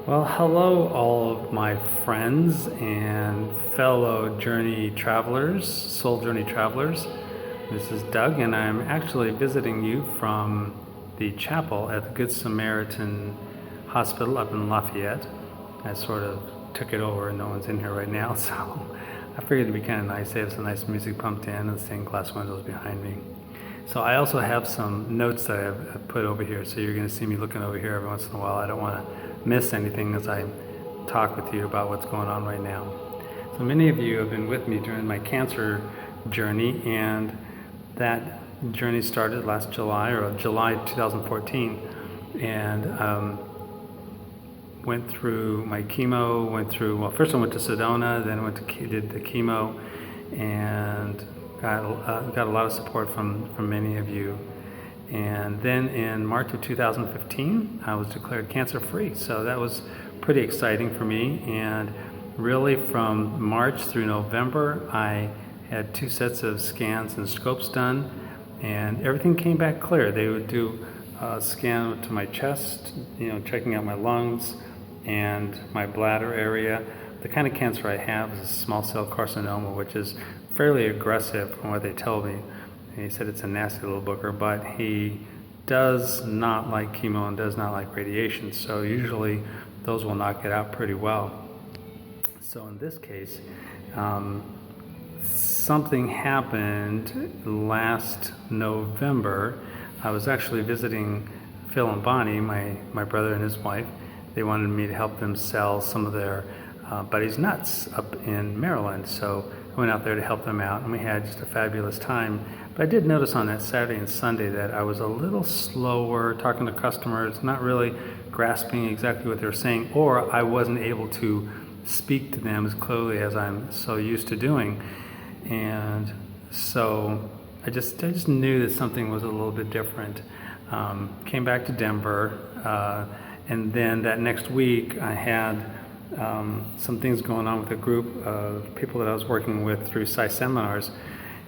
Well, hello, all of my friends and fellow journey travelers, soul journey travelers. This is Doug, and I'm actually visiting you from the chapel at the Good Samaritan Hospital up in Lafayette. I sort of took it over, and no one's in here right now, so I figured it'd be kind of nice. They have some nice music pumped in and stained glass windows behind me. So I also have some notes that I've put over here, so you're going to see me looking over here every once in a while. I don't want to miss anything as I talk with you about what's going on right now. So many of you have been with me during my cancer journey, and that journey started last July, or July 2014, and went through my chemo, well, first I went to Sedona, then did the chemo, and got a lot of support from many of you. And then in March of 2015, I was declared cancer-free. So that was pretty exciting for me. And really from March through November, I had 2 sets of scans and scopes done, and everything came back clear. They would do a scan to my chest, checking out my lungs and my bladder area. The kind of cancer I have is a small cell carcinoma, which is fairly aggressive from what they tell me. He said it's a nasty little booger, but he does not like chemo and does not like radiation, so usually those will knock it out pretty well. So in this case, something happened last November. I was actually visiting Phil and Bonnie, my brother and his wife. They wanted me to help them sell some of their buddies' nuts up in Maryland, so I went out there to help them out, and we had just a fabulous time. But I did notice on that Saturday and Sunday that I was a little slower talking to customers, not really grasping exactly what they were saying, or I wasn't able to speak to them as clearly as I'm so used to doing. And so I just knew that something was a little bit different. Came back to Denver, and then that next week I had some things going on with a group of people that I was working with through Psi seminars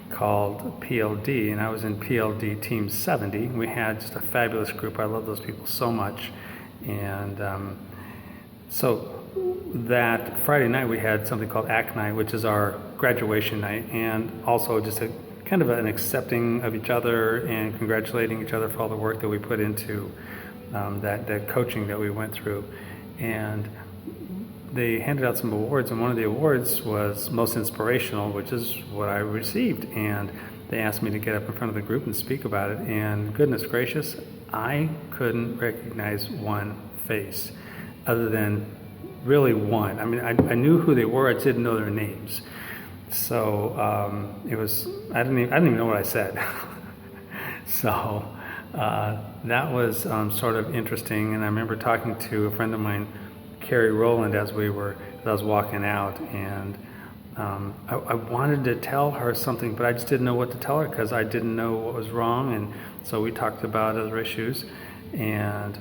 called PLD, and I was in PLD Team 70. We had just a fabulous group. I love those people so much. And so that Friday night we had something called ACT Night, which is our graduation night, and also just a kind of an accepting of each other and congratulating each other for all the work that we put into that coaching that we went through. And they handed out some awards, and one of the awards was Most Inspirational, which is what I received. And they asked me to get up in front of the group and speak about it, and goodness gracious, I couldn't recognize one face, other than really one. I mean, I knew who they were, I just didn't know their names. So I didn't even know what I said. So that was sort of interesting, and I remember talking to a friend of mine, Carrie Rowland, as I was walking out, and I wanted to tell her something, but I just didn't know what to tell her because I didn't know what was wrong. And so we talked about other issues, and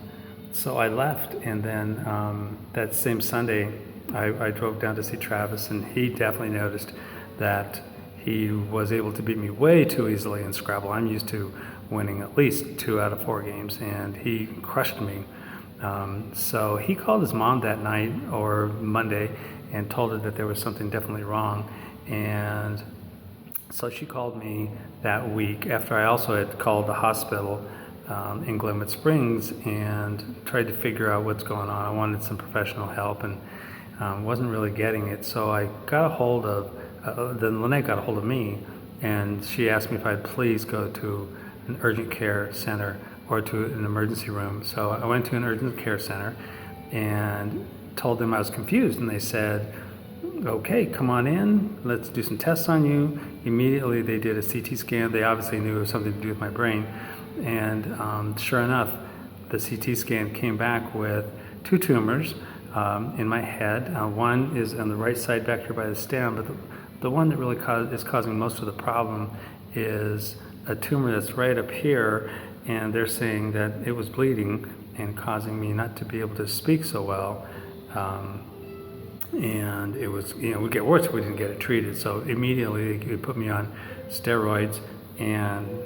so I left. And then that same Sunday I drove down to see Travis, and he definitely noticed that he was able to beat me way too easily in Scrabble. I'm used to winning at least 2 out of 4 games, and he crushed me. So he called his mom that night, or Monday, and told her that there was something definitely wrong. And so she called me that week after I also had called the hospital in Glenwood Springs and tried to figure out what's going on. I wanted some professional help and wasn't really getting it. So I got a hold of, then Lynette got a hold of me, and she asked me if I'd please go to an urgent care center or to an emergency room. So I went to an urgent care center and told them I was confused, and they said, okay, come on in, let's do some tests on you. Immediately they did a CT scan. They obviously knew it was something to do with my brain, and sure enough, the CT scan came back with 2 tumors in my head. One is on the right side back here by the stem, but the one that really is causing most of the problem is a tumor that's right up here, and they're saying that it was bleeding and causing me not to be able to speak so well. And it was, it would get worse if we didn't get it treated. So immediately they put me on steroids, and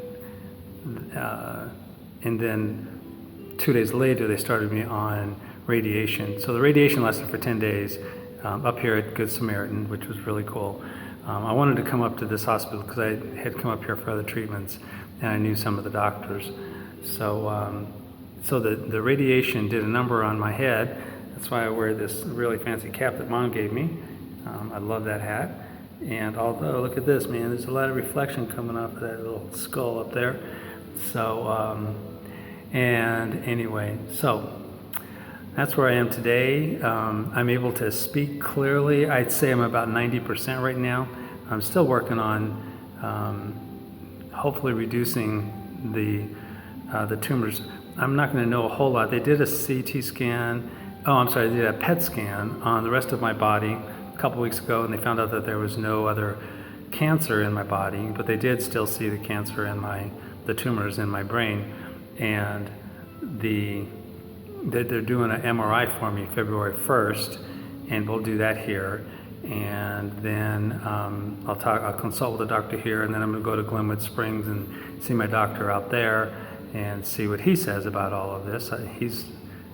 then 2 days later they started me on radiation. So the radiation lasted for 10 days up here at Good Samaritan, which was really cool. I wanted to come up to this hospital because I had come up here for other treatments, and I knew some of the doctors. So, the radiation did a number on my head. That's why I wear this really fancy cap that Mom gave me. I love that hat. And although, look at this, man, there's a lot of reflection coming off of that little skull up there. So, and anyway, so that's where I am today. I'm able to speak clearly. I'd say I'm about 90% right now. I'm still working on hopefully reducing the tumors. I'm not going to know a whole lot. They did a CT scan. Oh, I'm sorry, they did a PET scan on the rest of my body a couple weeks ago, and they found out that there was no other cancer in my body, but they did still see the cancer in the tumors in my brain. And they're doing an MRI for me February 1st, and we'll do that here. And then I'll consult with the doctor here, and then I'm going to go to Glenwood Springs and see my doctor out there and see what he says about all of this. He's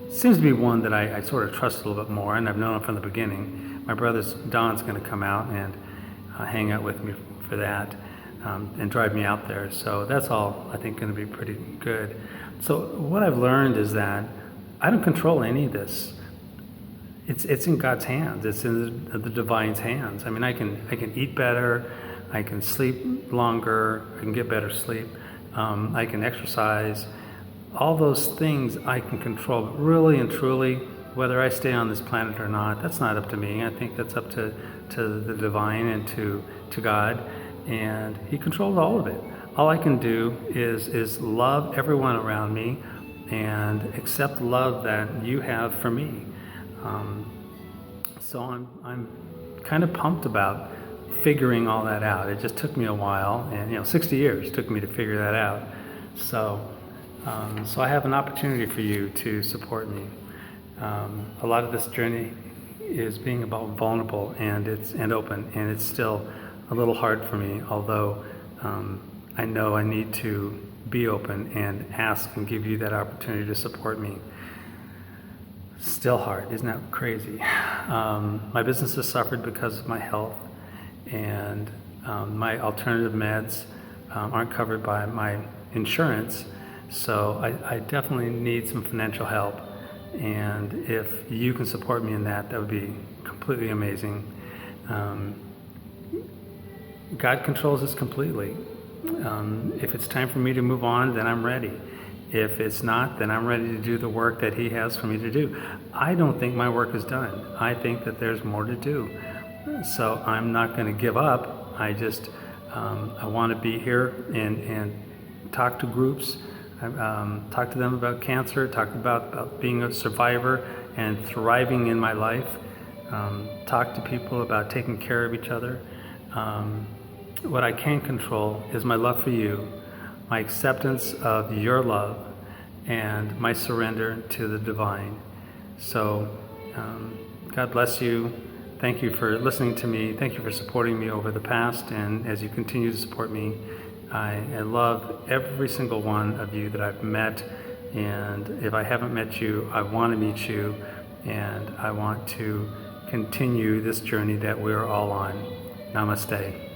seems to be one that I sort of trust a little bit more, and I've known him from the beginning. My brother Don's going to come out and hang out with me for that and drive me out there. So that's all I think going to be pretty good. So what I've learned is that I don't control any of this. It's in God's hands. It's in the divine's hands. I mean, I can eat better, I can sleep longer, I can get better sleep, I can exercise. All those things I can control. But really and truly, whether I stay on this planet or not, that's not up to me. I think that's up to the divine and to God, and He controls all of it. All I can do is love everyone around me and accept love that you have for me. So I'm kind of pumped about figuring all that out. It just took me a while, and 60 years took me to figure that out. So I have an opportunity for you to support me. A lot of this journey is being about vulnerable and open, and it's still a little hard for me, although I know I need to be open and ask and give you that opportunity to support me. Still hard, isn't that crazy? My business has suffered because of my health, and my alternative meds aren't covered by my insurance, so I definitely need some financial help, and if you can support me in that would be completely amazing. God controls this completely. If it's time for me to move on, then I'm ready. If it's not, then I'm ready to do the work that He has for me to do. I don't think my work is done. I think that there's more to do. So I'm not going to give up. I just I want to be here and talk to groups, talk to them about cancer, talk about being a survivor and thriving in my life, talk to people about taking care of each other. What I can control is my love for you, my acceptance of your love, and my surrender to the divine. So God bless you. Thank you for listening to me. Thank you for supporting me over the past, and as you continue to support me, I love every single one of you that I've met, and if I haven't met you, I want to meet you, and I want to continue this journey that we're all on. Namaste.